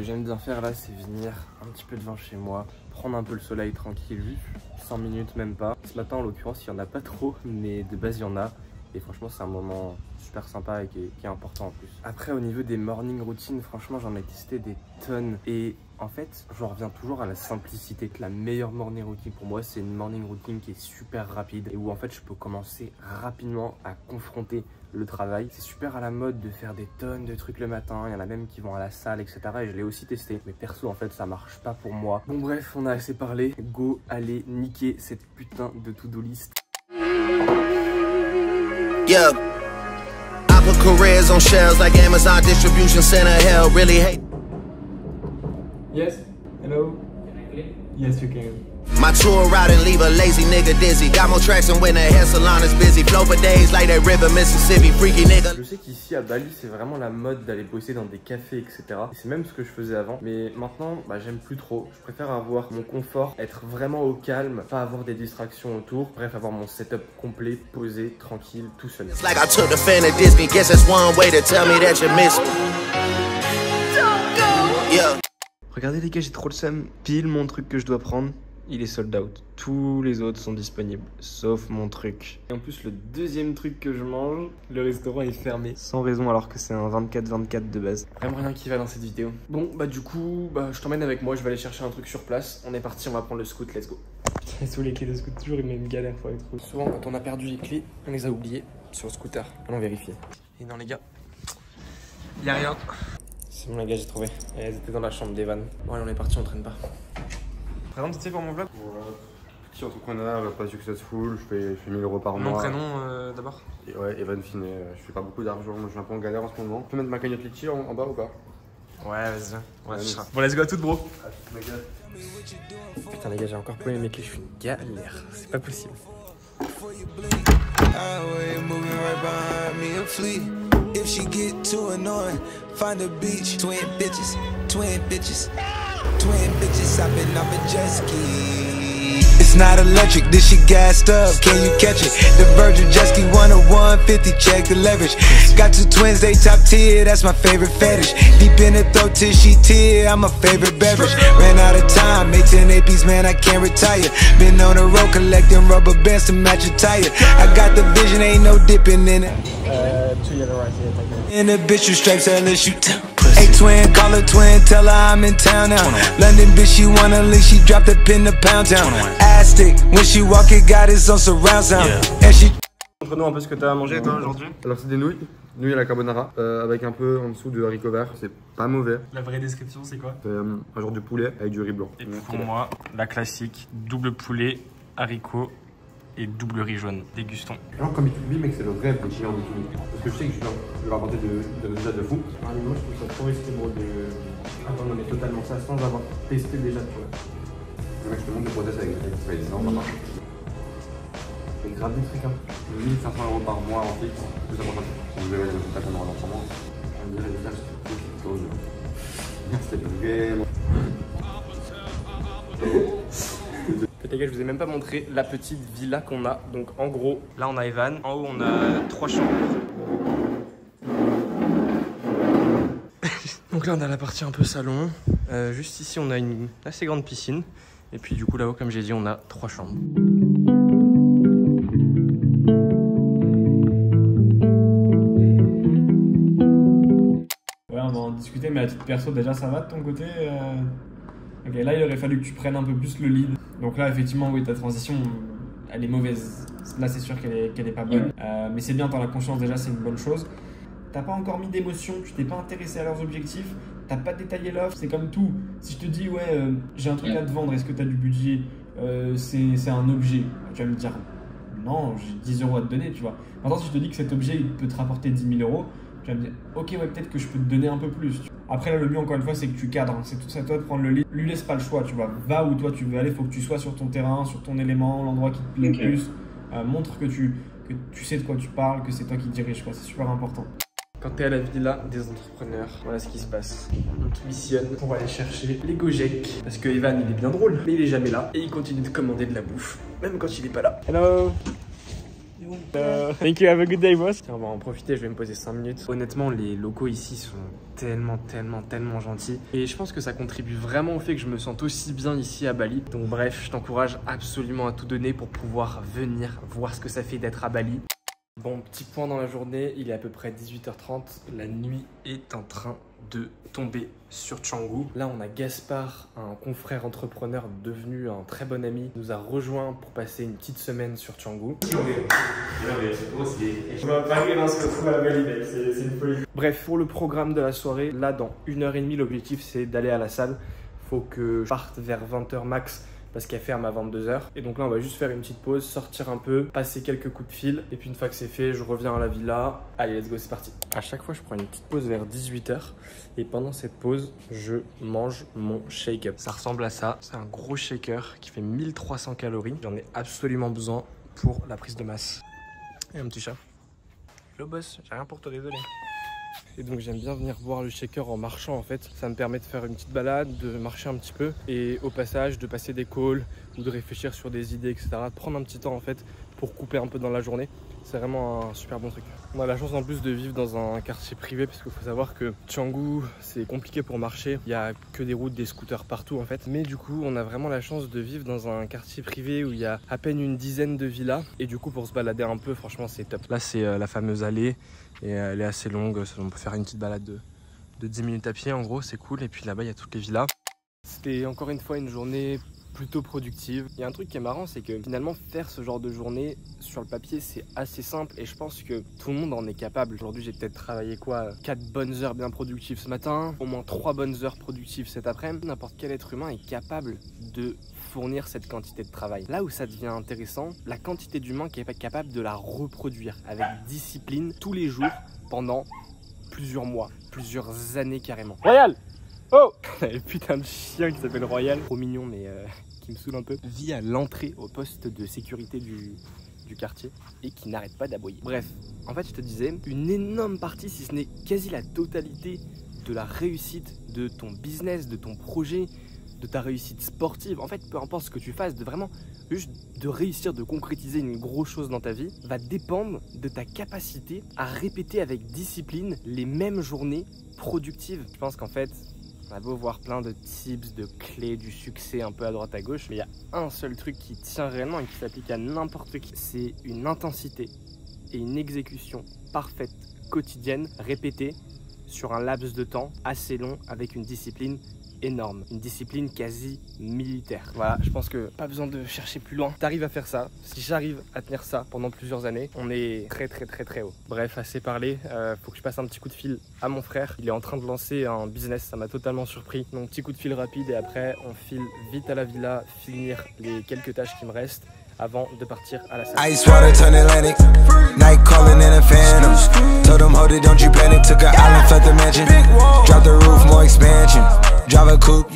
j'aime bien faire là, c'est venir un petit peu devant chez moi, prendre un peu le soleil tranquille, juste 5 minutes même pas. Ce matin en l'occurrence il n'y en a pas trop, mais de base il y en a. Et franchement c'est un moment super sympa et qui est important en plus. Après au niveau des morning routines, franchement j'en ai testé des tonnes. Et en fait je reviens toujours à la simplicité. La meilleure morning routine pour moi c'est une morning routine qui est super rapide. Et où en fait je peux commencer rapidement à confronter le travail. C'est super à la mode de faire des tonnes de trucs le matin. Il y en a même qui vont à la salle etc. Et je l'ai aussi testé. Mais perso en fait ça marche pas pour moi. Bon bref on a assez parlé. Go aller niquer cette putain de to-do list. Yeah, I put careers on shelves like Amazon distribution center. Hell, really hate. Yes. Hello. Can I play? Yes, you can. My tour route and leave a lazy nigga dizzy. Got more traction when the hair salon is busy. Flow for days like that river Mississippi. Freaky nigga. Je sais qu'ici à Bali c'est vraiment la mode d'aller bosser dans des cafés etc. Et c'est même ce que je faisais avant. Mais maintenant j'aime plus trop. Je préfère avoir mon confort, être vraiment au calme, pas avoir des distractions autour. Bref, avoir mon setup complet, posé, tranquille, tout seul. It's like I took the fan of Disney. Guess that's one way to tell me that you miss me. Yeah. Regardez les gars, j'ai trop le seum. Pile mon truc que je dois prendre, il est sold out. Tous les autres sont disponibles, sauf mon truc. Et en plus, le deuxième truc que je mange, le restaurant est fermé. Sans raison, alors que c'est un 24-24 de base. Vraiment rien qui va dans cette vidéo. Bon, du coup, je t'emmène avec moi, je vais aller chercher un truc sur place. On est parti, on va prendre le scoot, let's go. Putain, sous les clés de scooter, toujours une même galère pour les trouver. Souvent, quand on a perdu les clés, on les a oubliées sur le scooter. Allons vérifier. Et non, les gars, il y a rien. C'est bon les gars, j'ai trouvé. Elles étaient dans la chambre d'Evan. Bon allez, on est parti, on traîne pas. Par exemple, tu sais pour mon vlog, petit entrepreneur, pas successful, je fais 1000 € par mois. mon prénom d'abord. Et ouais, Evan Finet, je fais pas beaucoup d'argent, moi je suis un peu en galère en ce moment. Je peux mettre ma cagnotte litchi en bas ou pas? Ouais, vas-y. Ouais, bon, let's go à toutes, bro. À toutes, Putain, les gars, j'ai encore polé mes clés, je suis une galère. C'est pas possible. If she get too annoying, find a beach. Twin bitches, twin bitches, twin bitches hopping off a jet ski. It's not electric, this shit gassed up, can you catch it? The Virgin jet ski 10150, check the leverage. Got two twins, they top tier, that's my favorite fetish. Deep in the throat till she tear, I'm my favorite beverage. Ran out of time, made 10 APs, man, I can't retire. Been on the road collecting rubber bands to match a tire. I got the vision, ain't no dipping in it. In the bitch, you stripes, unless you tell. Hey twin, call her twin, tell her I'm in town now. London bitch, she wanna leave, she dropped the pin to Pound Town. Ass stick, when she walk it, got his on surround sound. And she... Montre-nous un peu ce que t'as à manger toi aujourd'hui. Alors c'est des nouilles à la carbonara, avec un peu en dessous de haricots verts, c'est pas mauvais. La vraie description c'est quoi? C'est un genre de poulet avec du riz blanc. Et pour moi, la classique, double poulet, haricots et double riz jaune. Dégustons. Genre comme B2B, mec, c'est le rêve des clients B2B. Parce que je sais que je vais rapporter de résultats de fou. Moi je trouve ça trop risqué bro de attendre mais totalement ça sans avoir testé déjà tu vois. Mec, je te montre le process avec ça fait des ans maintenant. C'est grave des trucs hein. 1500 € par mois en fixe, plus important. Si vous verrez les résultats qu'on aura dans 3 mois, on dirait les résultats, c'est plutôt c'était vraiment... Les gars, je vous ai même pas montré la petite villa qu'on a. Donc en gros, là on a Evan. En haut on a 3 chambres. Donc là on a la partie un peu salon. Juste ici on a une assez grande piscine. Et puis du coup là-haut comme j'ai dit on a 3 chambres. Ouais, on va en discuter, mais à titre perso déjà ça va de ton côté Ok, là il aurait fallu que tu prennes un peu plus le lead. Donc là effectivement oui, ta transition elle est mauvaise. Là c'est sûr qu'elle est pas bonne. Mais c'est bien, t'en as conscience déjà, c'est une bonne chose. T'as pas encore mis d'émotion, tu t'es pas intéressé à leurs objectifs, t'as pas détaillé l'offre. C'est comme tout, si je te dis ouais j'ai un truc à te vendre, est-ce que t'as du budget, c'est un objet, tu vas me dire non, j'ai 10 € à te donner, tu vois. Maintenant si je te dis que cet objet il peut te rapporter 10 000 €, tu vas me dire ok ouais peut-être que je peux te donner un peu plus. Après là le mieux encore une fois c'est que tu cadres, c'est tout ça à toi de prendre le lead. Lui laisse pas le choix, tu vois, va où toi tu veux aller, faut que tu sois sur ton terrain, sur ton élément, l'endroit qui te plaît le plus. Montre que tu sais de quoi tu parles, que c'est toi qui dirige quoi, c'est super important. Quand tu es à la villa des entrepreneurs, voilà ce qui se passe. On te missionne pour aller chercher les Gojek. Parce que Evan il est bien drôle, mais il est jamais là. Et il continue de commander de la bouffe, même quand il est pas là. Hello. Thank you, have a good day, boss. Tiens, on va en profiter, je vais me poser 5 minutes. Honnêtement, les locaux ici sont tellement gentils. Et je pense que ça contribue vraiment au fait que je me sente aussi bien ici à Bali. Donc bref, je t'encourage absolument à tout donner pour pouvoir venir voir ce que ça fait d'être à Bali. Bon, petit point dans la journée, il est à peu près 18h30. La nuit est en train de tomber sur Canggu. Là, on a Gaspard, un confrère entrepreneur devenu un très bon ami, nous a rejoint pour passer une petite semaine sur Canggu. Bref, pour le programme de la soirée, là, dans 1h30, l'objectif, c'est d'aller à la salle. Faut que je parte vers 20h max, parce qu'elle ferme à 22h. Et donc là, on va juste faire une petite pause, sortir un peu, passer quelques coups de fil. Et puis une fois que c'est fait, je reviens à la villa. Allez, let's go, c'est parti. À chaque fois, je prends une petite pause vers 18h. Et pendant cette pause, je mange mon shake-up. Ça ressemble à ça. C'est un gros shaker qui fait 1300 calories. J'en ai absolument besoin pour la prise de masse. Et un petit chat. Hello boss, j'ai rien pour te désolé. Et donc j'aime bien venir boire le shaker en marchant en fait. Ça me permet de faire une petite balade, de marcher un petit peu et au passage de passer des calls ou de réfléchir sur des idées, etc. De prendre un petit temps en fait pour couper un peu dans la journée. C'est vraiment un super bon truc. On a la chance en plus de vivre dans un quartier privé parce qu'il faut savoir que Canggu c'est compliqué pour marcher. Il n'y a que des routes, des scooters partout en fait. Mais du coup on a vraiment la chance de vivre dans un quartier privé où il y a à peine une dizaine de villas. Et du coup pour se balader un peu franchement c'est top. Là c'est la fameuse allée et elle est assez longue. On peut faire une petite balade de 10 minutes à pied en gros, c'est cool. Et puis là-bas il y a toutes les villas. C'était encore une fois une journée plutôt productive. Il y a un truc qui est marrant, c'est que finalement faire ce genre de journée sur le papier c'est assez simple et je pense que tout le monde en est capable. Aujourd'hui j'ai peut-être travaillé 4 bonnes heures bien productives ce matin, au moins 3 bonnes heures productives cet après-midi. N'importe quel être humain est capable de fournir cette quantité de travail. Là où ça devient intéressant, la quantité d'humains qui est capable de la reproduire avec discipline tous les jours pendant plusieurs mois, plusieurs années carrément. Royal! Oh! Le putain de chien qui s'appelle Royal, trop mignon mais qui me saoule un peu, vit à l'entrée au poste de sécurité du quartier et qui n'arrête pas d'aboyer. Bref, en fait je te disais, une énorme partie, si ce n'est quasi la totalité de la réussite de ton business, de ton projet, de ta réussite sportive, en fait peu importe ce que tu fasses, de vraiment juste de réussir, de concrétiser une grosse chose dans ta vie, va dépendre de ta capacité à répéter avec discipline les mêmes journées productives. Je pense qu'en fait, on a beau voir plein de tips, de clés du succès un peu à droite à gauche, mais il y a un seul truc qui tient réellement et qui s'applique à n'importe qui, c'est une intensité et une exécution parfaite, quotidienne, répétée sur un laps de temps assez long avec une discipline énorme, une discipline quasi militaire. Voilà, je pense que pas besoin de chercher plus loin. T'arrives à faire ça, si j'arrive à tenir ça pendant plusieurs années, on est très haut. Bref, assez parlé, faut que je passe un petit coup de fil à mon frère. Il est en train de lancer un business, ça m'a totalement surpris. Donc petit coup de fil rapide et après on file vite à la villa, finir les quelques tâches qui me restent avant de partir à la salle. Ice water turn Atlantic, night calling in a phantom. Told them hold it, don't you panic. Took an island, fled the mansion. Drop the roof, more expansion. Drive a coupe.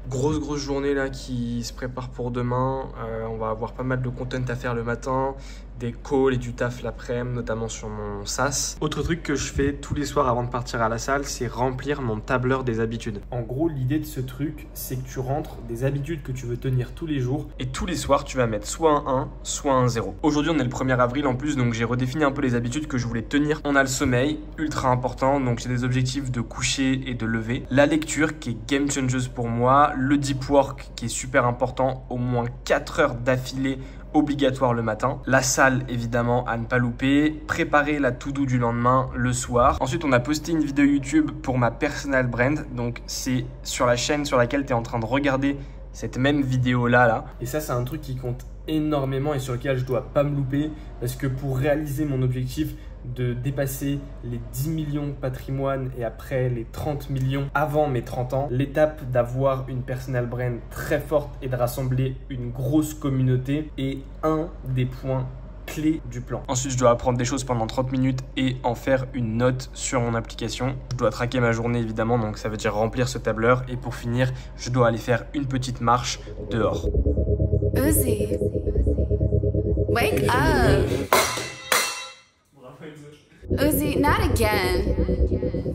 Grosse journée là qui se prépare pour demain. On va avoir pas mal de content à faire le matin, des calls et du taf l'après-midi, notamment sur mon SaaS. Autre truc que je fais tous les soirs avant de partir à la salle, c'est remplir mon tableur des habitudes. En gros, l'idée de ce truc, c'est que tu rentres des habitudes que tu veux tenir tous les jours et tous les soirs, tu vas mettre soit un 1, soit un 0. Aujourd'hui, on est le 1er avril en plus, donc j'ai redéfini un peu les habitudes que je voulais tenir. On a le sommeil, ultra important, donc j'ai des objectifs de coucher et de lever. La lecture qui est game changer pour moi. Le deep work qui est super important, au moins 4 heures d'affilée obligatoire le matin. La salle évidemment à ne pas louper. Préparer la to-do du lendemain le soir. Ensuite on a posté une vidéo YouTube pour ma personal brand. Donc c'est sur la chaîne sur laquelle tu es en train de regarder cette même vidéo là. Et ça c'est un truc qui compte énormément et sur lequel je dois pas me louper. Parce que pour réaliser mon objectif de dépasser les 10 millions de patrimoine et après les 30 millions avant mes 30 ans, l'étape d'avoir une personal brand très forte et de rassembler une grosse communauté est un des points clés du plan. Ensuite, je dois apprendre des choses pendant 30 minutes et en faire une note sur mon application. Je dois traquer ma journée évidemment, donc ça veut dire remplir ce tableur. Et pour finir, je dois aller faire une petite marche dehors. Uzi, wake up. Uzi, not again.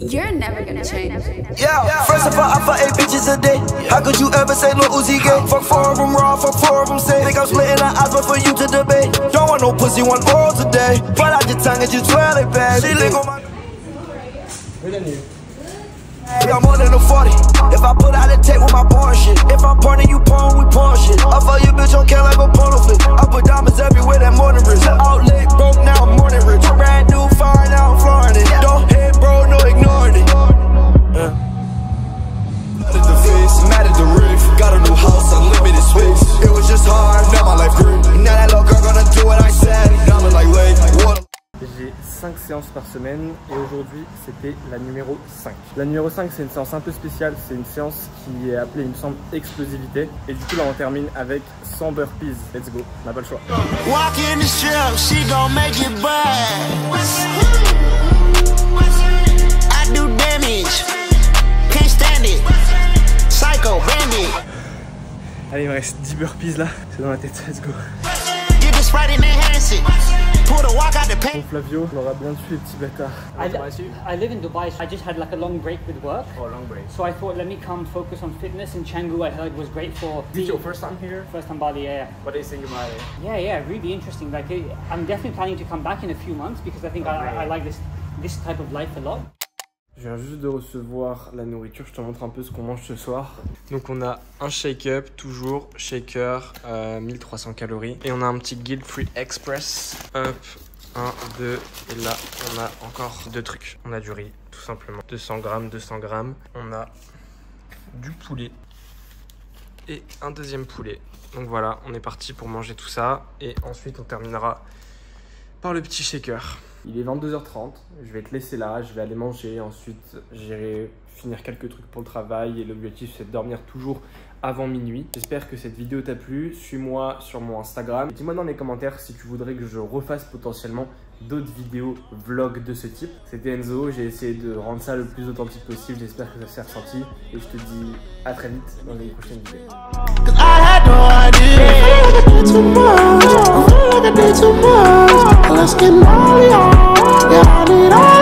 You're never gonna change. Yeah, first of all, I fuck 8 bitches a day. How could you ever say Lil Uzi gay? Fuck 4 of them raw, fuck 4 of them safe. Think I'm splitting the odds, but for you to debate. Don't want no pussy, want oral today. Pull out your tongue and you twirl it bad. She lick on my... I'm more than a 40. If I put out a tape with my porn shit. If I'm porning, you porn, we porn shit. I fuck your bitch on can like a porno flick. I put diamonds everywhere, that more than rich. Out late, broke, now I'm more than rich. Brand new, fine, now I'm flooring it. Don't hate, bro, no ignoring it. Mad at the face, mad at the roof. Got a new house, unlimited space. It was just hard, now my life grew. Now that little girl gonna do what I said. Now I'm like, wait, what? J'ai 5 séances par semaine et aujourd'hui c'était la numéro 5. La numéro 5 c'est une séance un peu spéciale, c'est une séance qui est appelée il me semble explosivité et du coup là on termine avec 100 burpees. Let's go, on n'a pas le choix. Walk in the strip, she gon' make it bad. I do damage, can't stand it. Psycho bandit. Allez il me reste 10 burpees là, c'est dans la tête, let's go. You just right in enhance it. Pull the walk out the paint. Bon Flavio, on aura bien tué petit bâtard. I live in Dubai, so I just had like a long break with work. Oh long break. So I thought let me come focus on fitness, and Canggu I heard was great for... Is it your first time here? First time Bali, yeah. What do you think about it? Yeah, really interesting. Like I'm definitely planning to come back in a few months because I think I like this type of life a lot. Je viens juste de recevoir la nourriture, je te montre un peu ce qu'on mange ce soir. Donc on a un shake-up, toujours shaker, 1300 calories. Et on a un petit guilt-free express. Hop, 1, 2, et là on a encore 2 trucs. On a du riz, tout simplement. 200 grammes, 200 grammes. On a du poulet et un deuxième poulet. Donc voilà, on est parti pour manger tout ça. Et ensuite on terminera par le petit shaker. Il est 22h30, je vais te laisser là, je vais aller manger, ensuite j'irai finir quelques trucs pour le travail et l'objectif c'est de dormir toujours avant minuit. J'espère que cette vidéo t'a plu, suis-moi sur mon Instagram. Dis-moi dans les commentaires si tu voudrais que je refasse potentiellement d'autres vidéos vlogs de ce type. C'était Enzo, j'ai essayé de rendre ça le plus authentique possible, j'espère que ça s'est ressenti et je te dis à très vite dans une prochaine vidéo. Let's get money on. Yeah, I need all